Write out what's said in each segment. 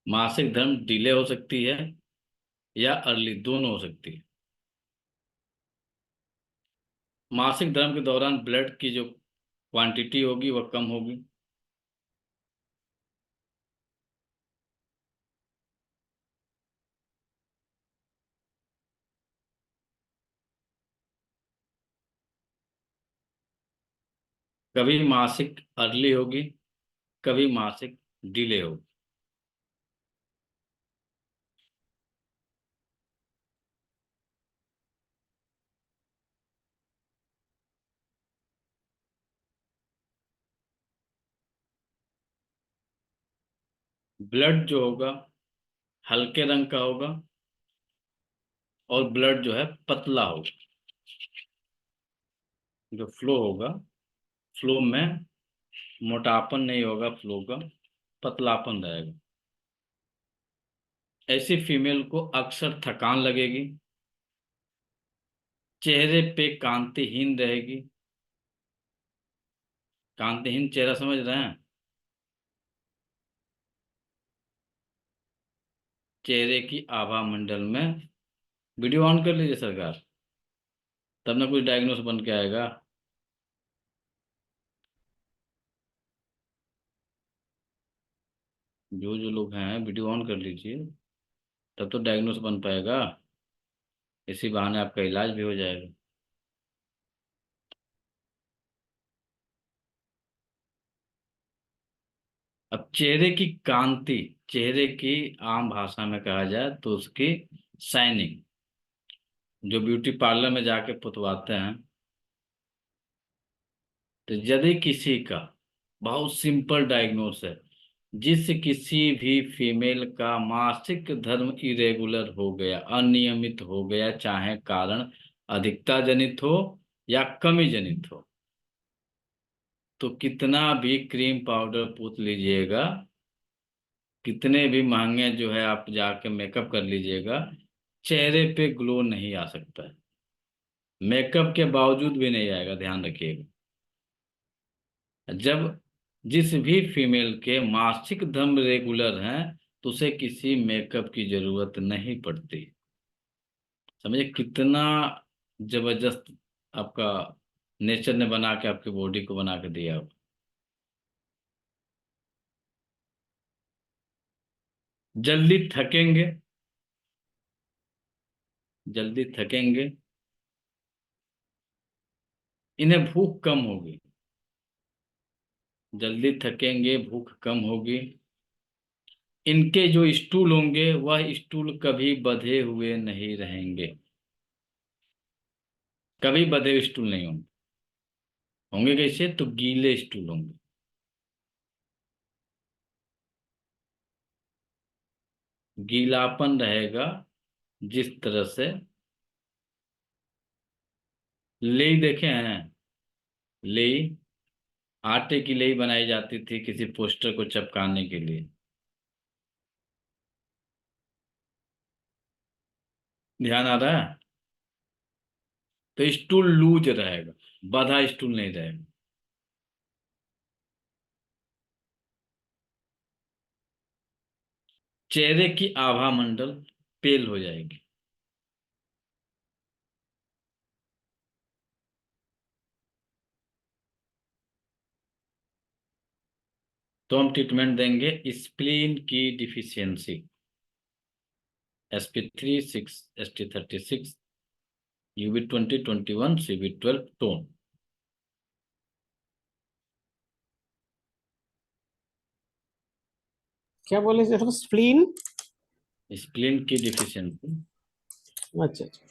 मासिक धर्म डिले हो सकती है या अर्ली, दोनों हो सकती है। मासिक धर्म के दौरान ब्लड की जो क्वांटिटी होगी वह कम होगी। कभी मासिक अर्ली होगी, कभी मासिक डिले होगी। ब्लड जो होगा हल्के रंग का होगा, और ब्लड जो है पतला होगा। जो फ्लो होगा, फ्लो में मोटापन नहीं होगा, फ्लो का पतलापन रहेगा। ऐसी फीमेल को अक्सर थकान लगेगी, चेहरे पे कांतिहीन रहेगी। कांतिहीन चेहरा समझ रहे हैं? चेहरे की आभा मंडल में, वीडियो ऑन कर लीजिए सरकार, तब ना कुछ डायग्नोस बन के आएगा। जो जो लोग हैं वीडियो ऑन कर लीजिए, तब तो डायग्नोस बन पाएगा। इसी बहाने आपका इलाज भी हो जाएगा। अब चेहरे की कांति, चेहरे की आम भाषा में कहा जाए तो उसकी शाइनिंग, जो ब्यूटी पार्लर में जाके पुतवाते हैं। तो यदि किसी का, बहुत सिंपल डायग्नोस है, जिस किसी भी फीमेल का मासिक धर्म इरेगुलर हो गया, अनियमित हो गया, चाहे कारण अधिकता जनित हो या कमी जनित हो, तो कितना भी क्रीम पाउडर पूछ लीजिएगा, कितने भी महंगे जो है आप जाके मेकअप कर लीजिएगा, चेहरे पे ग्लो नहीं आ सकता है। मेकअप के बावजूद भी नहीं आएगा, ध्यान रखिएगा। जब जिस भी फीमेल के मासिक धर्म रेगुलर हैं, तो उसे किसी मेकअप की जरूरत नहीं पड़ती। समझे कितना जबरदस्त आपका नेचर ने बना के आपकी बॉडी को बना के दिया हो। जल्दी थकेंगे, जल्दी थकेंगे, इन्हें भूख कम होगी। जल्दी थकेंगे, भूख कम होगी। इनके जो स्टूल होंगे वह स्टूल कभी बंधे हुए नहीं रहेंगे। कभी बंधे हुए स्टूल नहीं होंगे। होंगे कैसे? तो गीले स्टूल होंगे। गीलापन रहेगा, जिस तरह से लेई देखे हैं। लेई, आटे की लेई बनाई जाती थी किसी पोस्टर को चिपकाने के लिए। ध्यान आ रहा है? तो स्टूल लूज रहेगा, बंधा स्टूल नहीं रहेगा। चेहरे की आभा मंडल पेल हो जाएगी। तो हम ट्रीटमेंट देंगे स्प्लीन की deficiency, sp3 6, st36, ub20 21, cb12 tone. क्या बोले सर? स्प्लीन? स्प्लीन की डिफिशियंसी। अच्छा अच्छा।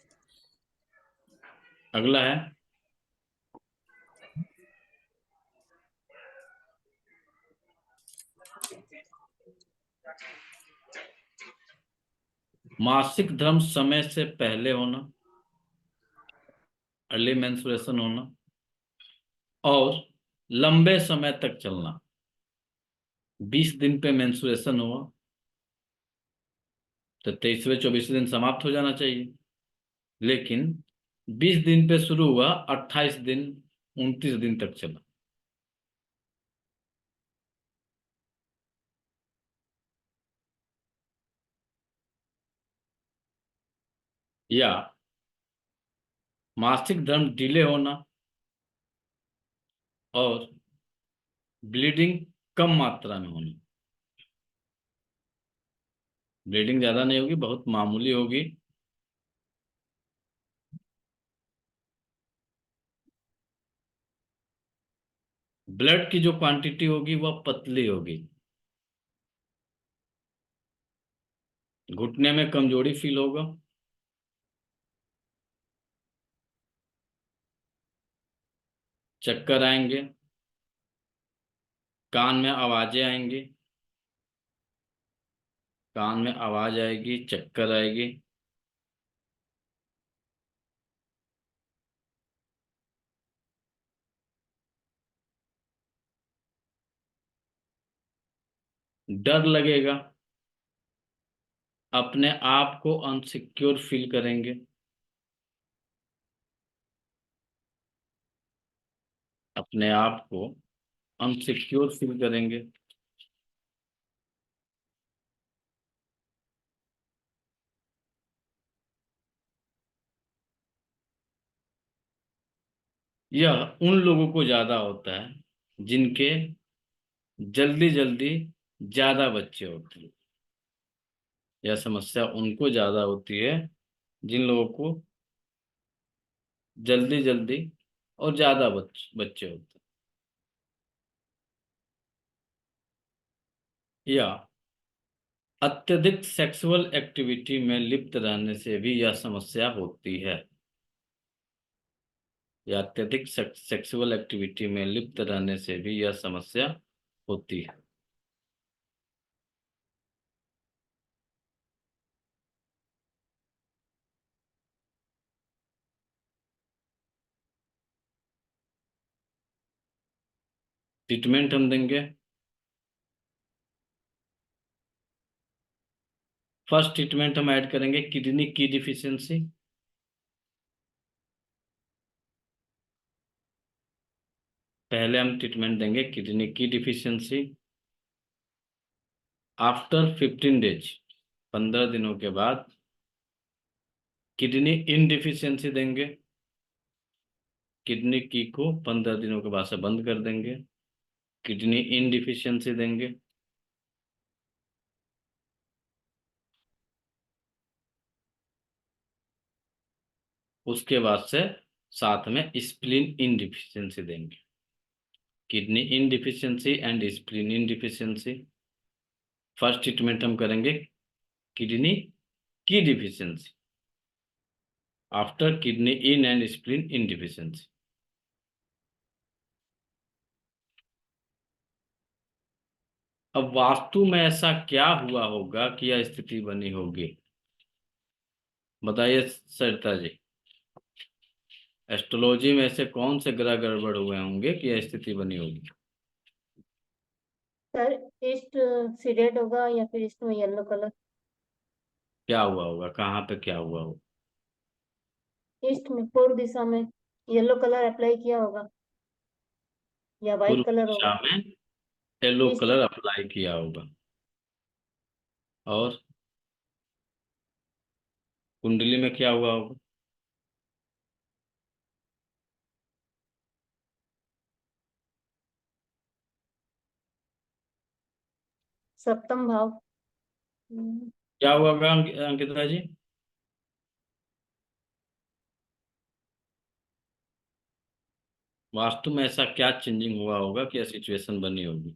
अगला है मासिक धर्म समय से पहले होना, अर्ली मेंस्ट्रुएशन होना, और लंबे समय तक चलना। 20 दिन पे मेंस्ट्रुएशन हुआ तो 23वें 24वें दिन समाप्त हो जाना चाहिए। लेकिन 20 दिन पे शुरू हुआ, 28 दिन, 29 दिन तक चला। या मासिक धर्म डिले होना और ब्लीडिंग कम मात्रा में होना। ब्लीडिंग ज्यादा नहीं होगी, बहुत मामूली होगी। ब्लड की जो क्वांटिटी होगी वह पतली होगी। घुटने में कमजोरी फील होगा। चक्कर आएंगे। कान में आवाजें आएंगी। कान में आवाज आएगी, चक्कर आएगी। डर लगेगा। अपने आप को अनसिक्योर फील करेंगे। अपने आप को अनसिक्योर फील करेंगे। यह उन लोगों को ज्यादा होता है जिनके जल्दी जल्दी ज्यादा बच्चे होते हैं। यह समस्या उनको ज्यादा होती है जिन लोगों को जल्दी जल्दी और ज्यादा बच्चे होते हैं। या अत्यधिक सेक्सुअल एक्टिविटी में लिप्त रहने से भी यह समस्या होती है। या अत्यधिक सेक्सुअल एक्टिविटी में लिप्त रहने से भी यह समस्या होती है। ट्रीटमेंट हम देंगे। फर्स्ट ट्रीटमेंट हम ऐड करेंगे किडनी की डिफिशियंसी। पहले हम ट्रीटमेंट देंगे किडनी की डिफिशियंसी। आफ्टर 15 डेज, 15 दिनों के बाद किडनी इन डिफिशियंसी देंगे। किडनी की को 15 दिनों के बाद से बंद कर देंगे। किडनी इन डिफिशियंसी देंगे। उसके बाद से साथ में स्प्लीन इन डिफिशियंसी देंगे। Kidney in deficiency and spleen in deficiency. First treatment हम करेंगे किडनी की deficiency after kidney in and spleen in deficiency. अब वास्तु में ऐसा क्या हुआ होगा कि यह स्थिति बनी होगी? बताइए सरिता जी। एस्ट्रोलॉजी में ऐसे कौन से ग्रह गड़बड़ हुए होंगे कि यह स्थिति बनी होगी? सर ईस्ट सीडेड होगा या फिर ईस्ट में येलो कलर। क्या हुआ होगा, कहाँ पे क्या हुआ होगा? ईस्ट में पूर्व दिशा में येलो कलर अप्लाई किया होगा या पूर्व वाइट कलर दिशा होगा। में येलो ईस्ट कलर अप्लाई किया होगा। और कुंडली में क्या हुआ होगा? सप्तम भाव। क्या हुआ होगा अंकिता जी? वास्तु में ऐसा क्या चेंजिंग हुआ होगा कि यह सिचुएशन बनी होगी?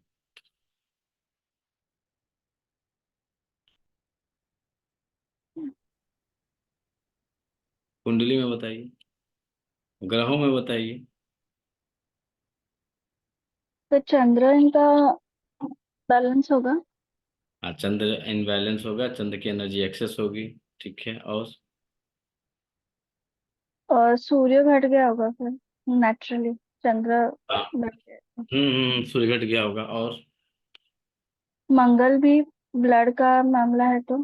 कुंडली में बताइए, ग्रहों में बताइए। तो चंद्र इनका बैलेंस होगा। हाँ, चंद्र इनबैलेंस होगा, चंद्र की एनर्जी एक्सेस होगी। ठीक है, और और सूर्य घट गया होगा फिर नेचुरली। चंद्र हाँ, बढ़ गया। सूर्य घट गया होगा। और मंगल भी ब्लड का मामला है तो।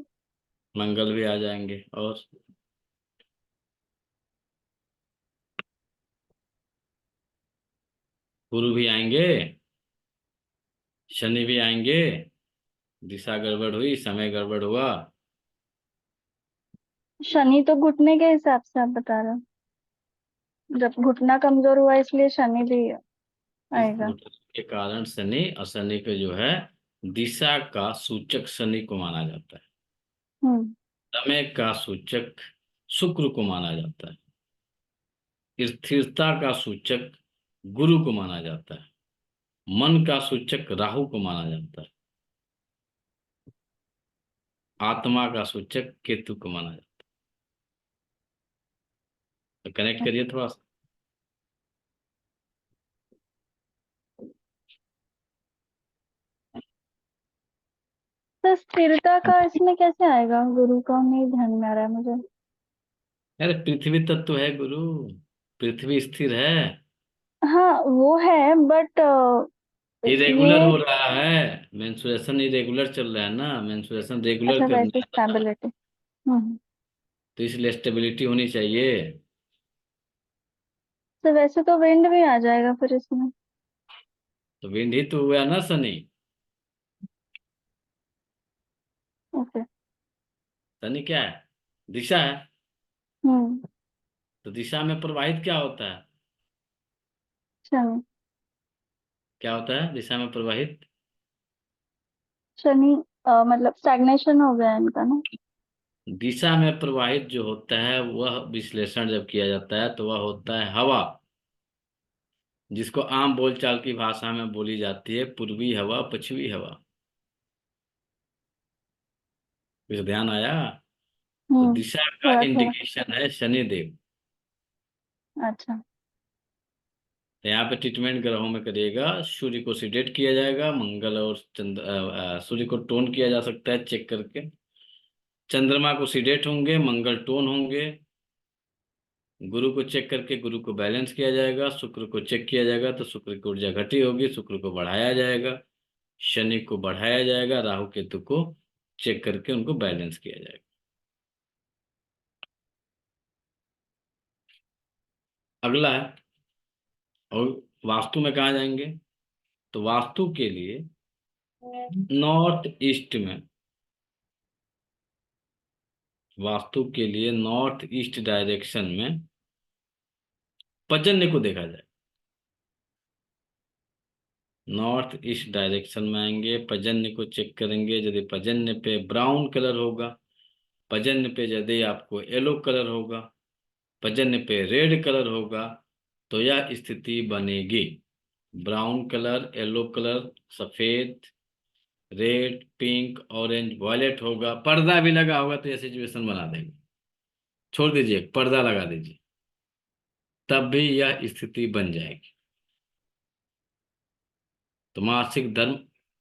मंगल भी आ जाएंगे। और गुरु भी आएंगे। शनि भी आएंगे। दिशा गड़बड़ हुई, समय गड़बड़ हुआ। शनि तो घुटने के हिसाब से आप बता रहे हो, जब घुटना कमजोर हुआ इसलिए शनि भी इस आएगा। घुटने के कारण शनि, और शनि के जो है दिशा का सूचक शनि को माना जाता है। हम्म। समय का सूचक शुक्र को माना जाता है। स्थिरता का सूचक गुरु को माना जाता है। मन का सूचक राहु को माना जाता है। आत्मा का सूचक केतु को माना जाता है। तो कनेक्ट करिए थोड़ा सा। तो स्थिरता का इसमें कैसे आएगा? गुरु का नहीं ध्यान में आ रहा है मुझे। अरे पृथ्वी तत्व है गुरु, पृथ्वी स्थिर है। हाँ वो है, बट इरेगुलर ये, हो रहा है, मेंसुरेशन इरेगुलर चल रहा है ना, मेंसुरेशन रेगुलर अच्छा करना वैसे है ना। स्टेबिलिटी। हम्म। तो इसलिए स्टेबिलिटी होनी चाहिए। तो वैसे तो विंड भी आ जाएगा फिर इसमें। तो विंड ही तो हुआ ना शनि। ओके। शनि क्या है? दिशा है। हम्म। तो दिशा में प्रवाहित क्या होता है? शनि। क्या होता है दिशा में प्रवाहित? शनि मतलब स्टैग्नेशन हो गया इनका ना। दिशा में प्रवाहित जो होता है वह विश्लेषण जब किया जाता है तो वह होता है हवा, जिसको आम बोलचाल की भाषा में बोली जाती है पूर्वी हवा, पश्चिमी हवा। कुछ ध्यान आया? तो दिशा का थोड़ा थोड़ा। इंडिकेशन है शनिदेव। अच्छा। तो यहाँ पे ट्रीटमेंट ग्रहों में करिएगा, सूर्य को सीडेट किया जाएगा, मंगल और चंद्र सूर्य को टोन किया जा सकता है चेक करके। चंद्रमा को सीडेट होंगे, मंगल टोन होंगे। गुरु को चेक करके गुरु को बैलेंस किया जाएगा। शुक्र को चेक किया जाएगा तो शुक्र की ऊर्जा घटी होगी, शुक्र को बढ़ाया जाएगा। शनि को बढ़ाया जाएगा, राहु केतु को चेक करके उनको बैलेंस किया जाएगा। अगला है, और वास्तु में कहाँ जाएंगे? तो वास्तु के लिए नॉर्थ ईस्ट में, वास्तु के लिए नॉर्थ ईस्ट डायरेक्शन में पर्जन्य को देखा जाए। नॉर्थ ईस्ट डायरेक्शन में आएंगे, पर्जन्य को चेक करेंगे। यदि पर्जन्य पे ब्राउन कलर होगा, पर्जन्य पे यदि आपको येलो कलर होगा, पर्जन्य पे रेड कलर होगा, तो यह स्थिति बनेगी। ब्राउन कलर, येलो कलर, सफेद, रेड, पिंक, ऑरेंज, वॉयलेट होगा, पर्दा भी लगा होगा तो यह सिचुएशन बना देंगे। छोड़ दीजिए, पर्दा लगा दीजिए, तब भी यह स्थिति बन जाएगी। तो मासिक धर्म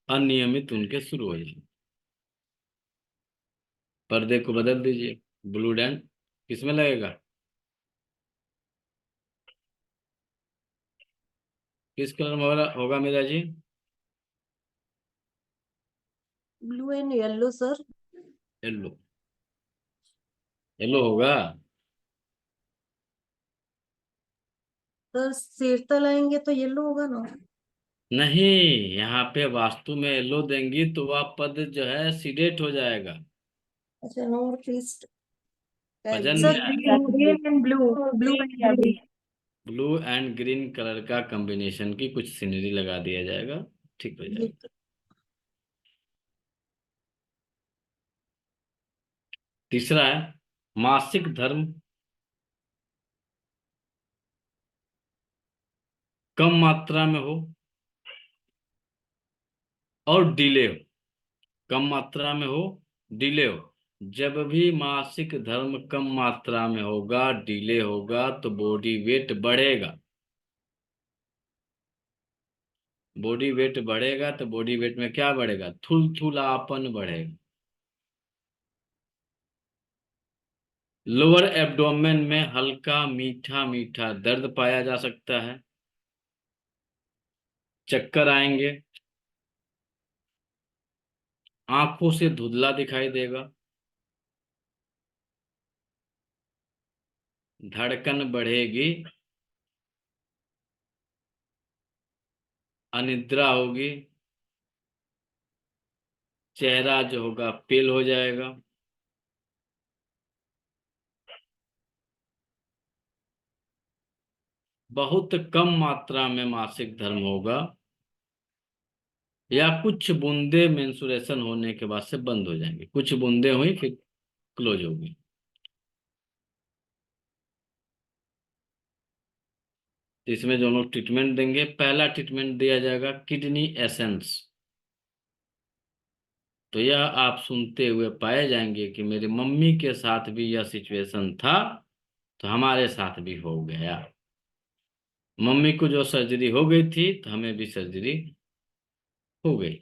अनियमित उनके शुरू हो जाएंगे। पर्दे को बदल दीजिए, ब्लू डैंड किसमें लगेगा? किस कलर में होगा मेरा जी? Blue and yellow sir. Yellow, yellow होगा। सर सिरता लाएंगे तो येलो होगा ना। नहीं, यहाँ पे वास्तु में येलो देंगी तो वह पद जो है सीडेट हो जाएगा। अच्छा नॉर्थ ईस्ट। पर्जन्य sir green and blue, blue and green. Blue and green colour का कॉम्बिनेशन की कुछ सीनरी लगा दिया जाएगा, ठीक हो जाएगा। तीसरा है मासिक धर्म कम मात्रा में हो और डिले हो। कम मात्रा में हो, डिले हो। जब भी मासिक धर्म कम मात्रा में होगा, डिले होगा, तो बॉडी वेट बढ़ेगा। बॉडी वेट बढ़ेगा तो बॉडी वेट में क्या बढ़ेगा? थुलथुलापन बढ़ेगा। लोअर एब्डोमेन में हल्का मीठा मीठा दर्द पाया जा सकता है। चक्कर आएंगे। आंखों से धुंधला दिखाई देगा। धड़कन बढ़ेगी। अनिद्रा होगी। चेहरा जो होगा पेल हो जाएगा। बहुत कम मात्रा में मासिक धर्म होगा, या कुछ बूंदे मेंसुरेशन होने के बाद से बंद हो जाएंगे, कुछ बूंदे हुई फिर क्लोज होगी। तो इसमें जो लोग ट्रीटमेंट देंगे, पहला ट्रीटमेंट दिया जाएगा किडनी एसेंस। तो यह आप सुनते हुए पाए जाएंगे कि मेरी मम्मी के साथ भी यह सिचुएशन था, तो हमारे साथ भी हो गया। मम्मी को जो सर्जरी हो गई थी तो हमें भी सर्जरी हो गई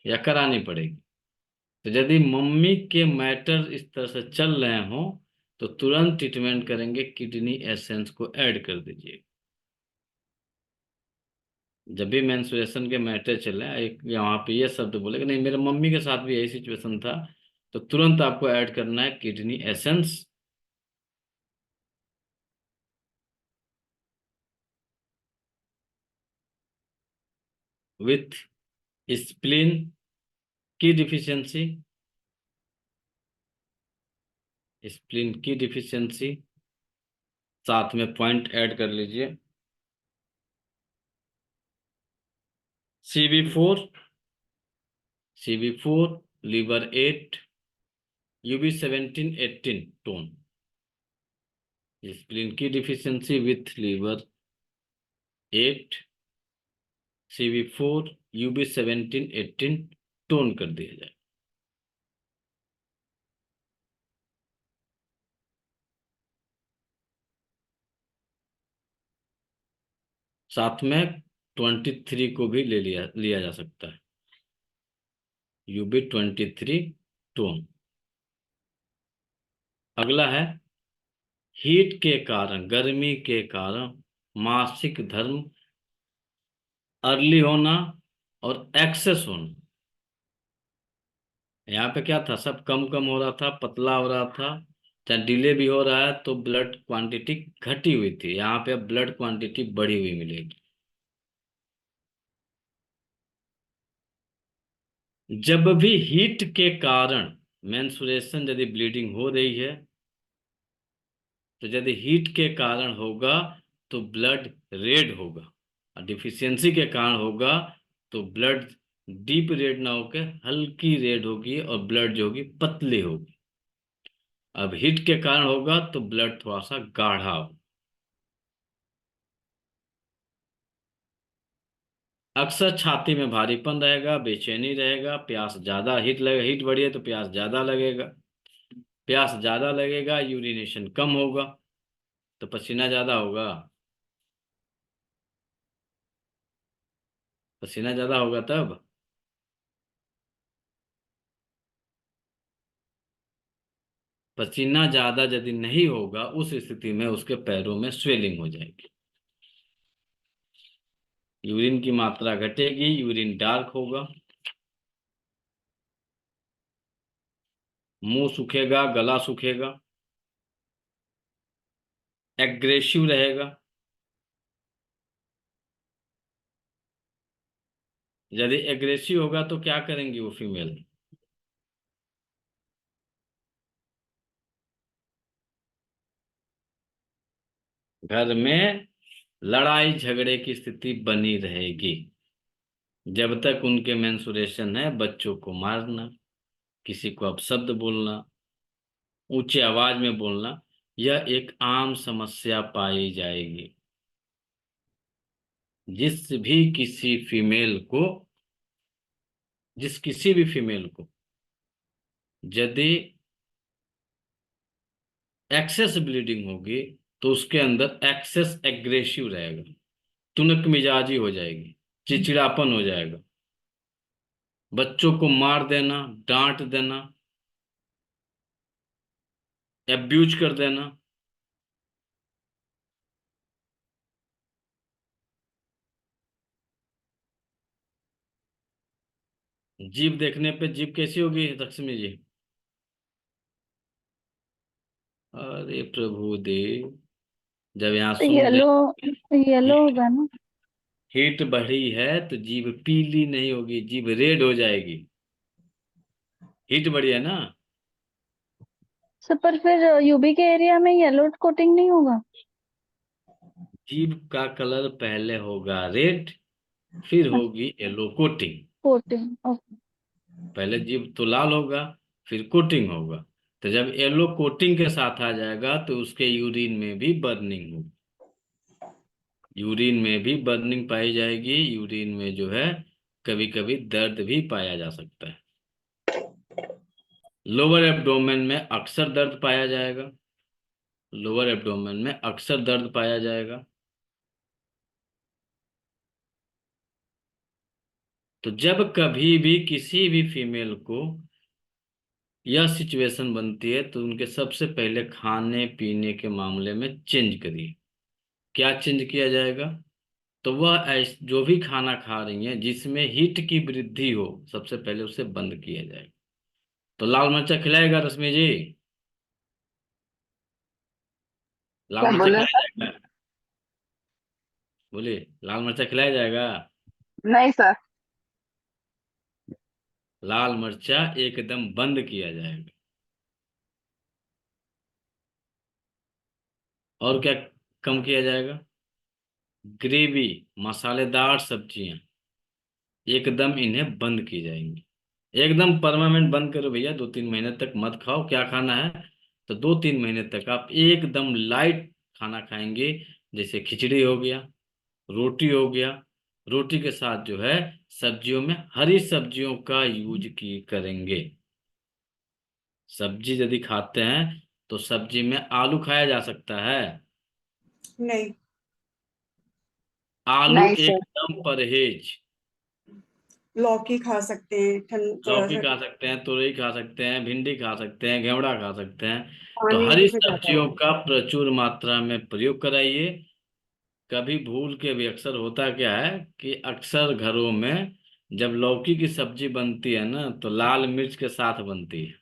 या करानी पड़ेगी। तो यदि मम्मी के मैटर इस तरह से चल रहे हों तो तुरंत ट्रीटमेंट करेंगे, किडनी एसेंस को ऐड कर दीजिए। जब भी मेंस्ट्रुएशन के मैटर चले, एक यहाँ पे ये शब्द बोले कि नहीं मेरे मम्मी के साथ भी यही सिचुएशन था, तो तुरंत आपको ऐड करना है किडनी एसेंस। विथ स्प्लीन की डिफिशियंसी, स्प्लीन की डिफिशियंसी साथ में पॉइंट ऐड कर लीजिए। CV4, CV4, liver 8, UB17-18 tone. Spleen की deficiency with liver 8, CV4, UB17-18 tone कर दिया जाए। साथ में 23 को भी ले लिया जा सकता है, UB23 टोन। अगला है हीट के कारण, गर्मी के कारण मासिक धर्म अर्ली होना और एक्सेस होना। यहाँ पे क्या था, सब कम कम हो रहा था, पतला हो रहा था, चाहे डिले भी हो रहा है तो ब्लड क्वांटिटी घटी हुई थी, यहाँ पे अब ब्लड क्वांटिटी बढ़ी हुई मिलेगी। जब भी हीट के कारण मेंस्ट्रुएशन यदि ब्लीडिंग हो रही है, तो यदि हीट के कारण होगा तो ब्लड रेड होगा, और डिफिशियंसी के कारण होगा तो ब्लड डीप रेड ना होकर हल्की रेड होगी और ब्लड जो होगी पतली होगी। अब हीट के कारण होगा तो ब्लड थोड़ा सा गाढ़ा होगा। अक्सर छाती में भारीपन रहेगा, बेचैनी रहेगा, प्यास ज्यादा, हीट लगे, हीट बढ़ी है तो प्यास ज्यादा लगेगा, प्यास ज्यादा लगेगा, यूरिनेशन कम होगा तो पसीना ज्यादा होगा, पसीना ज्यादा होगा तब पसीना ज्यादा यदि नहीं होगा उस स्थिति में उसके पैरों में स्वेलिंग हो जाएगी, यूरिन की मात्रा घटेगी, यूरिन डार्क होगा, मुंह सूखेगा, गला सूखेगा, एग्रेसिव रहेगा। यदि एग्रेसिव होगा तो क्या करेंगी वो फीमेल, घर में लड़ाई झगड़े की स्थिति बनी रहेगी। जब तक उनके मेंसुरेशन है, बच्चों को मारना, किसी को अपशब्द बोलना, ऊंचे आवाज में बोलना, यह एक आम समस्या पाई जाएगी। जिस भी किसी फीमेल को जिस किसी भी फीमेल को यदि एक्सेस ब्लीडिंग होगी तो उसके अंदर एक्सेस एग्रेसिव रहेगा, तुनक मिजाजी हो जाएगी, चिड़चिड़ापन हो जाएगा, बच्चों को मार देना, डांट देना, एब्यूज कर देना। जीभ देखने पे जीभ कैसी होगी लक्ष्मी जी, अरे प्रभु देव, जब यहाँ सुन ले येलो येलो होगा ना। हीट बढ़ी है तो जीभ पीली नहीं होगी, जीभ रेड हो जाएगी, हीट बढ़ी है ना। सर पर फिर यूबी के एरिया में येलो कोटिंग नहीं होगा। जीभ का कलर पहले होगा रेड, फिर होगी येलो कोटिंग। 14। ओके। पहले जीभ तो लाल होगा, फिर कोटिंग होगा। तो जब येलो कोटिंग के साथ आ जाएगा तो उसके यूरिन में भी बर्निंग होगी। यूरिन में भी बर्निंग पाई जाएगी। यूरिन में जो है कभी कभी दर्द भी पाया जा सकता है। लोअर एब्डोमेन में अक्सर दर्द पाया जाएगा। लोअर एब्डोमेन में अक्सर दर्द पाया जाएगा। तो जब कभी भी किसी भी फीमेल को यह सिचुएशन बनती है तो उनके सबसे पहले खाने पीने के मामले में चेंज करिए। क्या चेंज किया जाएगा? तो वह जो भी खाना खा रही हैं जिसमें हीट की वृद्धि हो, सबसे पहले उसे बंद किया जाएगा। तो लाल मिर्चा खिलाएगा रश्मि जी? लाल क्या मिर्चा बोले खिलाया सर? जाएगा? बोलिए, लाल मिर्चा खिलाया जाएगा? नहीं सर। लाल मिर्चा एकदम बंद किया जाएगा। और क्या कम किया जाएगा? ग्रेवी, मसालेदार सब्जियां एकदम इन्हें बंद की जाएंगी। एकदम परमानेंट बंद करो भैया, 2-3 महीने तक मत खाओ। क्या खाना है? तो 2-3 महीने तक आप एकदम लाइट खाना खाएंगे। जैसे खिचड़ी हो गया, रोटी हो गया। रोटी के साथ जो है सब्जियों में हरी सब्जियों का यूज की करेंगे। सब्जी यदि खाते हैं तो सब्जी में आलू खाया जा सकता है? नहीं। आलू नहीं सर। एकदम परहेज। लौकी खा सकते हैं, ठंड थोड़ा लौकी सा। खा सकते हैं, तुरई खा सकते हैं, भिंडी खा सकते हैं, घेवड़ा खा सकते हैं। तो पानी हरी जैसे ज्यादा सब्जियों हो। का प्रचुर मात्रा में प्रयोग कराइए। कभी भूल के भी अक्सर होता क्या है कि अक्सर घरों में जब लौकी की सब्जी बनती है ना तो लाल मिर्च के साथ बनती है।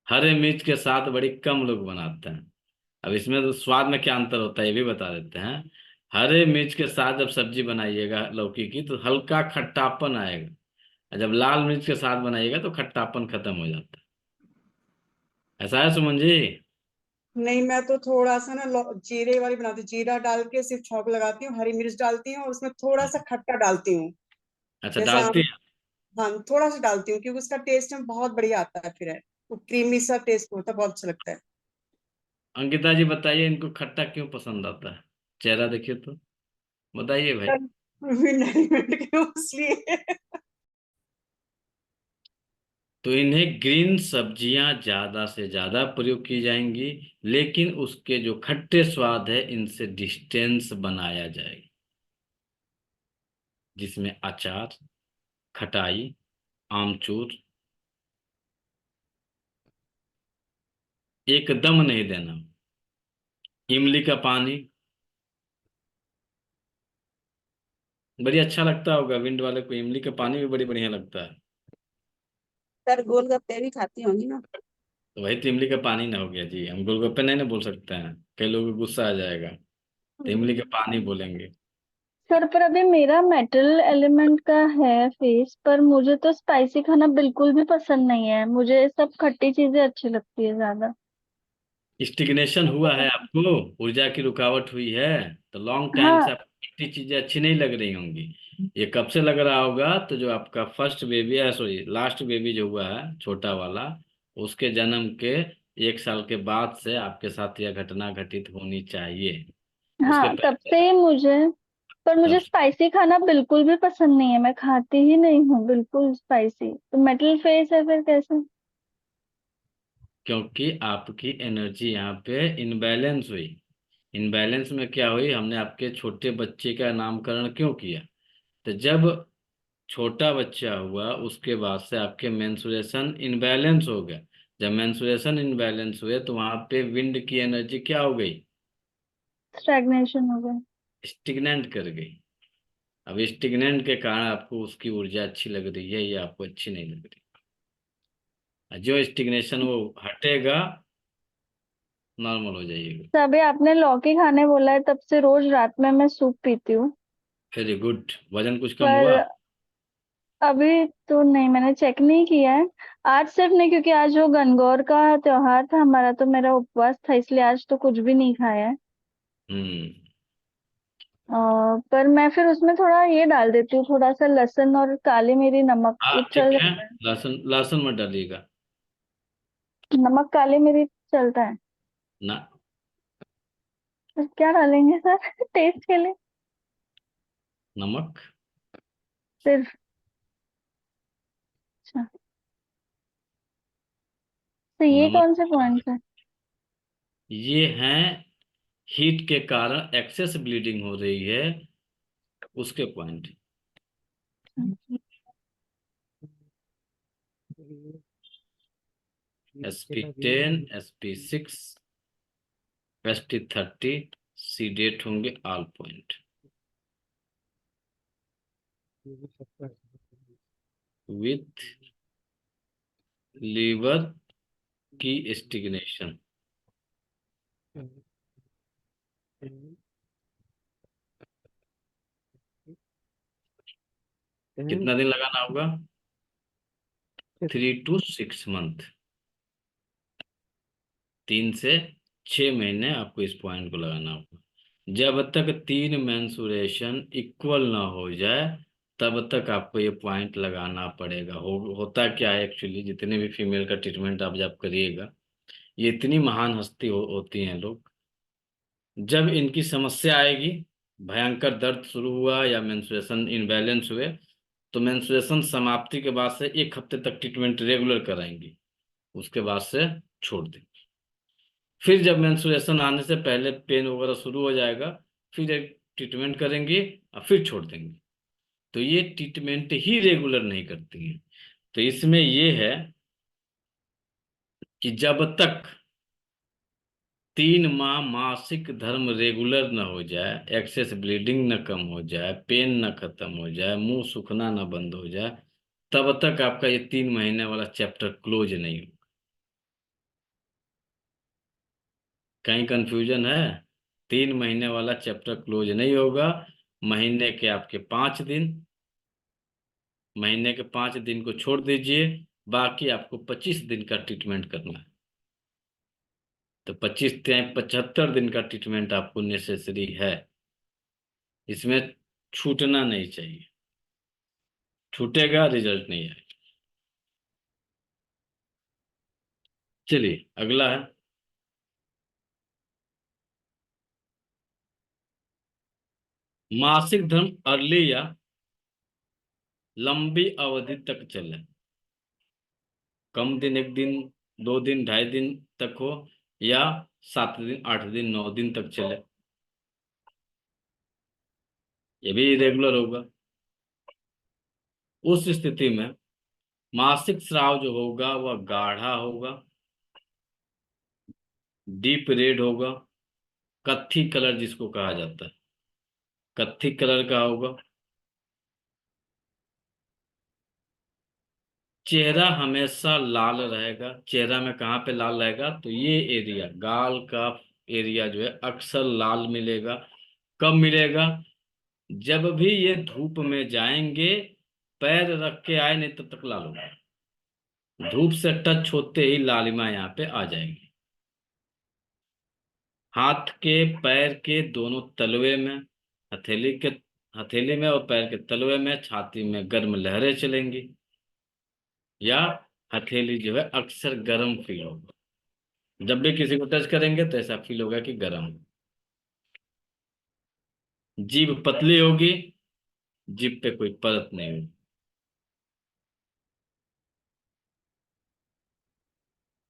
हरे मिर्च के साथ बड़ी कम लोग बनाते हैं। अब इसमें तो स्वाद में क्या अंतर होता है ये भी बता देते हैं। हरे मिर्च के साथ जब सब्जी बनाइएगा लौकी की तो हल्का खट्टापन आएगा, और जब लाल मिर्च के साथ बनाइएगा तो खट्टापन खत्म हो जाता है। ऐसा है सुमन जी? नहीं, मैं तो थोड़ा सा ना जीरे वाली बनाती हूँ, जीरा डाल के सिर्फ छौंक लगाती हूँ, हरी मिर्च डालती हूँ और उसमें थोड़ा सा खट्टा डालती हूँ। अच्छा, जैसे डालती आम। है? हाँ, थोड़ा सा डालती हूँ क्योंकि उसका टेस्ट में बहुत बढ़िया आता है। फिर है वो क्रीमी सा टेस्ट होता है, बहुत अच्छा लगता है। अंकिता जी बताइए, इनको खट्टा क्यों पसंद आता है? चेहरा देखिए तो, बताइए भाई। विनेगर क्यों, इसलिए। तो इन्हें ग्रीन सब्जियां ज्यादा से ज्यादा प्रयोग की जाएंगी, लेकिन उसके जो खट्टे स्वाद है इनसे डिस्टेंस बनाया जाएगा, जिसमें अचार, खटाई, आमचूर एकदम नहीं देना। इमली का पानी बड़ी अच्छा लगता होगा, विंड वाले को इमली का पानी भी बड़ी बढ़िया लगता है। सर गोलगप्पे भी खाती होंगी ना? तो वही तो इमली का पानी ना हो गया जी, हम गोलगप्पे नहीं ना बोल सकते हैं, कई लोगों को गुस्सा आ जाएगा। तो इमली का पानी बोलेंगे। सर पर अभी मेरा मेटल एलिमेंट का है फेस, पर मुझे तो स्पाइसी खाना बिल्कुल भी पसंद नहीं है। मुझे सब खट्टी चीजें अच्छी लगती है ज्यादा। स्टिग्नेशन हुआ है आपको, ऊर्जा की रुकावट हुई है, तो लॉन्ग टाइम से हाँ। आपको इतनी चीजें अच्छी नहीं लग रही होंगी। ये कब से लग रहा होगा? तो जो आपका फर्स्ट बेबी है, सॉरी लास्ट बेबी जो हुआ है छोटा वाला, उसके जन्म के 1 साल के बाद से आपके साथ यह घटना घटित होनी चाहिए। उसके हाँ, तब पहले से ही मुझे। पर तब मुझे स्पाइसी खाना बिल्कुल भी पसंद नहीं है, मैं खाती ही नहीं हूँ बिल्कुल स्पाइसी। तो मेटल फेस है फिर कैसे? क्योंकि आपकी एनर्जी यहाँ पे इनबैलेंस हुई। इनबैलेंस में क्या हुई, हमने आपके छोटे बच्चे का नामकरण क्यों किया? तो जब छोटा बच्चा हुआ उसके बाद से आपके मेंसुरेशन इनबैलेंस हो गया। जब मेंसुरेशन इनबैलेंस हुए तो वहां पे विंड की एनर्जी क्या हो गई? स्टैग्नेशन हो गया। स्टिग्नेंट कर गई। अब स्टिग्नेंट के कारण आपको उसकी ऊर्जा अच्छी लग रही है या आपको अच्छी नहीं लग रही। और जो स्टिग्नेशन वो हटेगा, नॉर्मल हो जाइएगा। तभी आपने लौकी खाने बोला है, तब से रोज रात में मैं सूप पीती हूँ। Very good. वजन कुछ कम हुआ? पर अभी तो नहीं, मैंने चेक नहीं किया है। आज सिर्फ नहीं, क्योंकि आज वो गणगौर का त्योहार था हमारा, तो मेरा उपवास था, इसलिए आज तो कुछ भी नहीं खाया है। पर मैं फिर उसमें थोड़ा ये डाल देती हूँ, थोड़ा सा लहसुन और काली मिरी, नमक, वो चल ठीक है, जाता है? लहसुन लहसुन मत डालिएगा। नमक काली मिरी चलता है? ना, तो क्या डालेंगे सर टेस्ट के लिए? नमक। सिर्फ? अच्छा, तो ये नमक कौन से पॉइंट्स है? ये हैं, हीट के कारण एक्सेस ब्लीडिंग हो रही है, उसके point. SP10, SP6, SP30 seeded होंगे ऑल पॉइंट। विथ लीवर की स्टिग्नेशन। कितना दिन लगाना होगा? 3 to 6 मंथ। 3 से 6 महीने आपको इस पॉइंट को लगाना होगा। जब तक 3 मेंसुरेशन इक्वल ना हो जाए तब तक आपको ये पॉइंट लगाना पड़ेगा। होता क्या है एक्चुअली, जितने भी फीमेल का ट्रीटमेंट आप जब करिएगा, ये इतनी महान हस्ती होती हैं लोग, जब इनकी समस्या आएगी, भयंकर दर्द शुरू हुआ या मेंस्ट्रुएशन इनबैलेंस हुए, तो मेंस्ट्रुएशन समाप्ति के बाद से 1 हफ्ते तक ट्रीटमेंट रेगुलर कराएंगी, उसके बाद से छोड़ देंगे। फिर जब मेंस्ट्रुएशन आने से पहले पेन वगैरह शुरू हो जाएगा, फिर एक ट्रीटमेंट करेंगे और फिर छोड़ देंगे। तो ये ट्रीटमेंट ही रेगुलर नहीं करती हैं। तो इसमें ये है कि जब तक 3 माह मासिक धर्म रेगुलर न हो जाए, एक्सेस ब्लीडिंग न कम हो जाए, पेन न खत्म हो जाए, मुंह सूखना न बंद हो जाए, तब तक आपका ये 3 महीने वाला चैप्टर क्लोज नहीं हो। कहीं कंफ्यूजन है? 3 महीने वाला चैप्टर क्लोज नहीं होगा। महीने के आपके 5 दिन, महीने के 5 दिन को छोड़ दीजिए, बाकी आपको 25 दिन का ट्रीटमेंट करना है। तो 25 से 75 दिन का ट्रीटमेंट आपको नेसेसरी है। इसमें छूटना नहीं चाहिए, छूटेगा रिजल्ट नहीं आएगा। चलिए अगला है, मासिक धर्म अर्ली या लंबी अवधि तक चले। कम दिन, 1 दिन, 2 दिन, 2.5 दिन तक हो, या 7 दिन, 8 दिन, 9 दिन तक चले, ये भी इरेगुलर होगा। उस स्थिति में मासिक स्राव जो होगा वह गाढ़ा होगा, डीप रेड होगा, कत्थी कलर जिसको कहा जाता है, कत्थी कलर का होगा। चेहरा हमेशा लाल रहेगा। चेहरा में कहाँ पे लाल रहेगा? तो ये एरिया, गाल का एरिया जो है अक्सर लाल मिलेगा। कब मिलेगा? जब भी ये धूप में जाएंगे, पैर रख के आए नहीं तब तक लाल होगा। धूप से टच होते ही लालिमा यहाँ पे आ जाएगी। हाथ के पैर के दोनों तलवे में, हथेली में और पैर के तलवे में, छाती में गर्म लहरें चलेंगी, या हथेली जो है अक्सर गर्म फील होगा। जब भी किसी को टच करेंगे तो ऐसा फील होगा कि गर्म। जीभ पतली होगी, जीभ पे कोई परत नहीं होगी।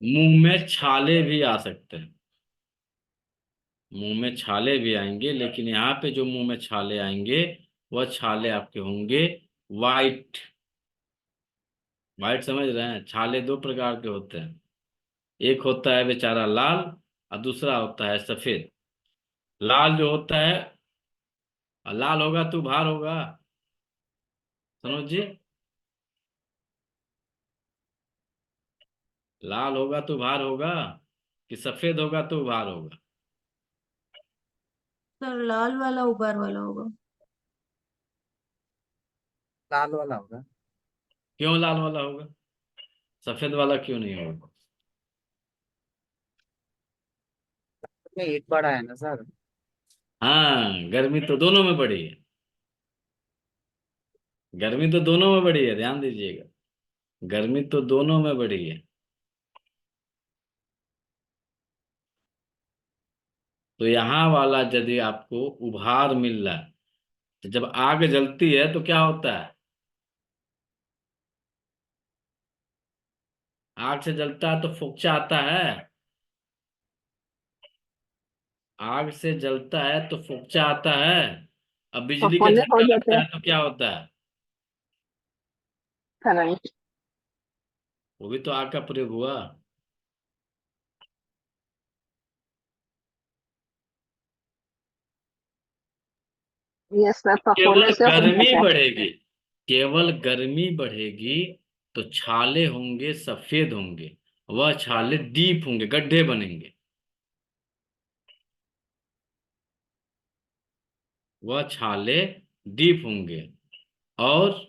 मुंह में छाले भी आ सकते हैं, मुंह में छाले भी आएंगे, लेकिन यहाँ पे जो मुंह में छाले आएंगे वह छाले आपके होंगे वाइट। वाइट समझ रहे हैं? छाले 2 प्रकार के होते हैं, एक होता है बेचारा लाल और दूसरा होता है सफेद। लाल जो होता है, लाल होगा तो भार होगा, सनोज जी, लाल होगा तो भार होगा कि सफेद होगा तो भार होगा? सर लाल वाला उबार वाला होगा। लाल वाला होगा। क्यों लाल वाला होगा? सफेद वाला क्यों नहीं होगा? में एक बार आया ना सर। हाँ, गर्मी तो दोनों में बढ़ी है, गर्मी तो दोनों में बढ़ी है, ध्यान दीजिएगा, गर्मी तो दोनों में बढ़ी है। तो यहाँ वाला यदि आपको उभार मिल रहा है, तो जब आग जलती है तो क्या होता है? आग से जलता है तो फुकचा आता है, आग से जलता है तो फुकचा आता है। अब बिजली का फफोले हो झटका जाते लगता हैं है तो क्या होता है? करंट। वो भी तो आग का प्रयोग हुआ। यस सर, केवल फफोले से हो गर्मी जाता है। बढ़ेगी, केवल गर्मी बढ़ेगी तो छाले होंगे सफेद होंगे, वह छाले डीप होंगे, गड्ढे बनेंगे, वह छाले डीप होंगे। और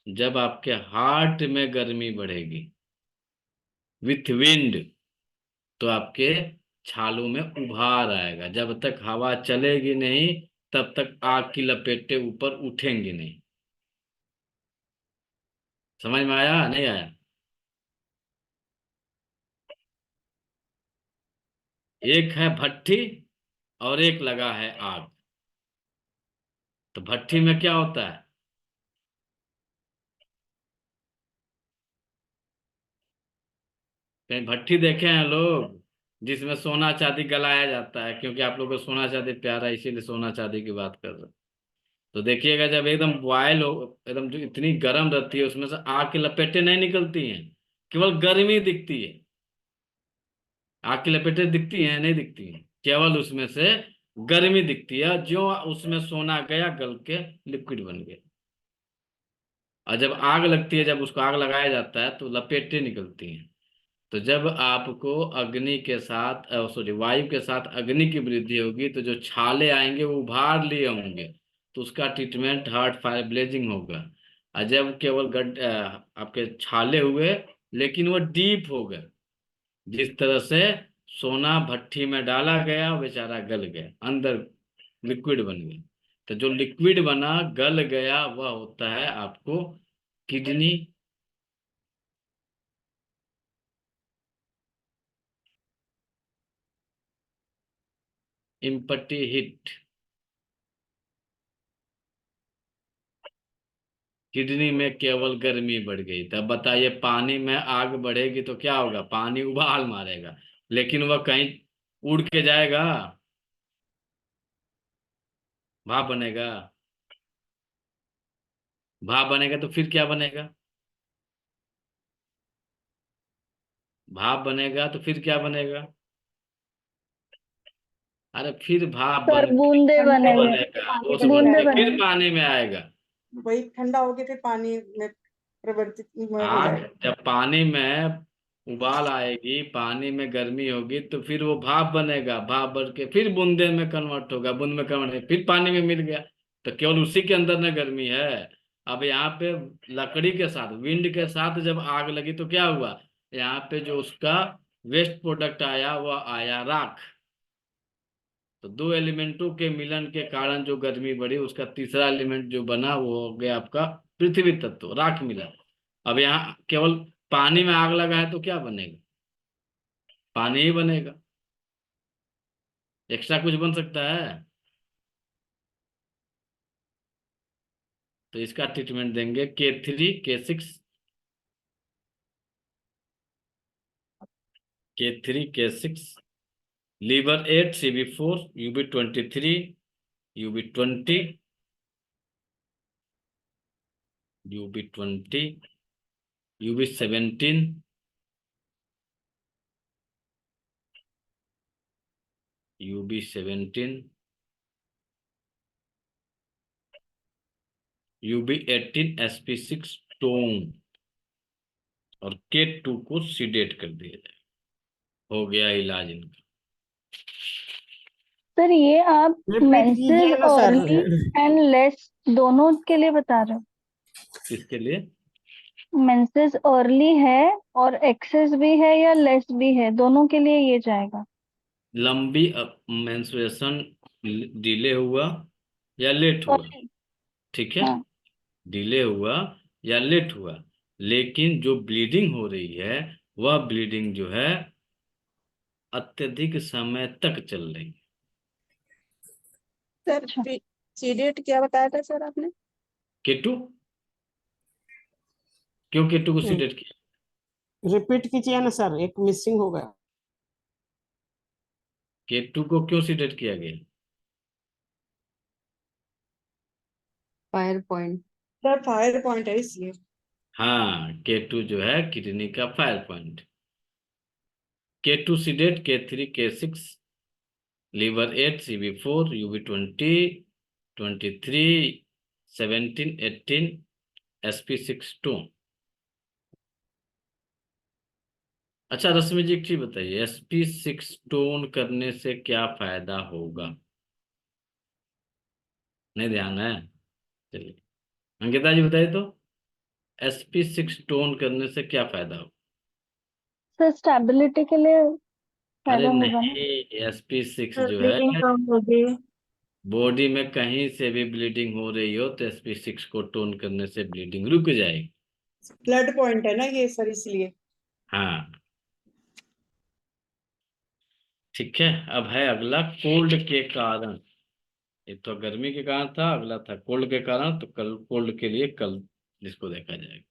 जब आपके हार्ट में गर्मी बढ़ेगी विथ विंड, तो आपके छालों में उभार आएगा। जब तक हवा चलेगी नहीं तब तक आग की लपेटें ऊपर उठेंगी नहीं। समझ में आया नहीं आया? एक है भट्ठी और एक लगा है आग। तो भट्ठी में क्या होता है? कहीं भट्ठी देखे हैं लोग जिसमें सोना चांदी गलाया जाता है? क्योंकि आप लोगों को सोना चांदी प्यारा है, इसीलिए सोना चांदी की बात कर रहे हैं। तो देखिएगा, जब एकदम बॉयल हो, एकदम जो इतनी गर्म रहती है, उसमें से आग की लपेटें नहीं निकलती हैं, केवल गर्मी दिखती है। आग की लपेटें दिखती हैं? नहीं दिखती हैं, केवल उसमें से गर्मी दिखती है। जो उसमें सोना गया गल के लिक्विड बन गया। और जब आग लगती है, जब उसको आग लगाया जाता है तो लपेटें निकलती हैं। तो जब आपको अग्नि के साथ सॉरी वायु के साथ अग्नि की वृद्धि होगी तो जो छाले आएंगे वो उभार लिए होंगे, तो उसका ट्रीटमेंट हार्ट फायर ब्लेजिंग होगा। और जब केवल आपके छाले हुए लेकिन वो डीप हो गए, जिस तरह से सोना भट्ठी में डाला गया बेचारा गल गया, अंदर लिक्विड बन गया। तो जो लिक्विड बना गल गया वह होता है आपको किडनी। इम्पटी हिट, किडनी में केवल गर्मी बढ़ गई। तब बताइए, पानी में आग बढ़ेगी तो क्या होगा? पानी उबाल मारेगा, लेकिन वह कहीं उड़ के जाएगा? भाप बनेगा? भाप बनेगा तो फिर क्या बनेगा? भाप बनेगा तो फिर क्या बनेगा? अरे फिर भाप सर बन के बूंदे ठंडा क्या हो बनेंगे, गया फिर बनेगा? पानी उस में मिल बूंदे बूंदे जाएगा। फिर बनेंगे। पानी में आएगा। वही ठंडा हो गया फिर पानी में परिवर्तित हो आग जाएगा। जब पानी में उबाल आएगी, पानी में गर्मी होगी, तो फिर वो भाप बनेगा, भाप बन के फिर बूंदे में कन्वर्ट होगा, बूंद में कन्वर्ट फिर पानी में मिल गया। तो केवल उसी के अंदर ना गर्मी है। अब यहाँ पे लकड़ी के साथ, विंड के साथ जब आग लगी तो क्या हुआ? यहाँ पे जो उसका वेस्ट प्रोडक्ट आया वह आया राख। तो दो एलिमेंटों के मिलन के कारण जो गर्मी बढ़ी, उसका तीसरा एलिमेंट जो बना वो हो गया आपका पृथ्वी तत्व, राख मिला। अब यहाँ केवल पानी में आग लगा है तो क्या बनेगा? पानी ही बनेगा, एक्स्ट्रा कुछ बन सकता है? तो इसका ट्रीटमेंट देंगे K3 K6, K3 K6, liver 8 CB4 UB23 UB20 UB20 UB17 UB17 UB18 SP6 tone, और K2 को सीडेट कर दिया जाए। हो गया इलाज इनका। सर ये आप रिपीट मेंसेस कीजिएगा सर। अर्ली एंड लेस दोनों के लिए बता रहे हो? किसके लिए? मेंसेस अर्ली है और एक्सेस भी है या लेस भी है, दोनों के लिए ये जाएगा? लंबी मेंस्ट्रुएशन डिले हुआ या लेट हुआ, सॉरी। ठीक है, हाँ। डिले हुआ या लेट हुआ, लेकिन जो ब्लीडिंग हो रही है वह ब्लीडिंग जो है अत्यधिक समय तक चल रही है। सर अच्छा। पीरियड क्या बताया था सर आपने? केटू, क्यों केटू को सीडेट किया? रिपीट कीजिए ना सर, एक मिसिंग हो गया। केटू को क्यों सीडेट किया गया? Fire point. Sir fire point है इसलिए। हाँ, केटू जो है किडनी का fire point. K2 sedate, K3 K6 liver 8 CV4 UV20 23 17 18 SP6 tone. अच्छा रश्मि जी एक चीज बताइए, SP6 टोन करने से क्या फायदा होगा? नहीं ध्यान है? चलिए अंकिता जी बताइए तो, SP6 टोन करने से क्या फायदा होगा? सर स्टेबिलिटी के लिए अरे फायदा होगा ना। नहीं, SP6 सर जो है ब्लीडिंग कम होगी। बॉडी में कहीं से भी ब्लीडिंग हो रही हो तो SP6 को टोन करने से ब्लीडिंग रुक जाएगी। ब्लड पॉइंट है ना ये सर, इसलिए। हाँ ठीक है। अब है अगला कोल्ड के कारण। ये तो गर्मी के कारण था, अगला था कोल्ड के कारण, तो कल कोल्ड के लिए कल इसको देखा जाएगा।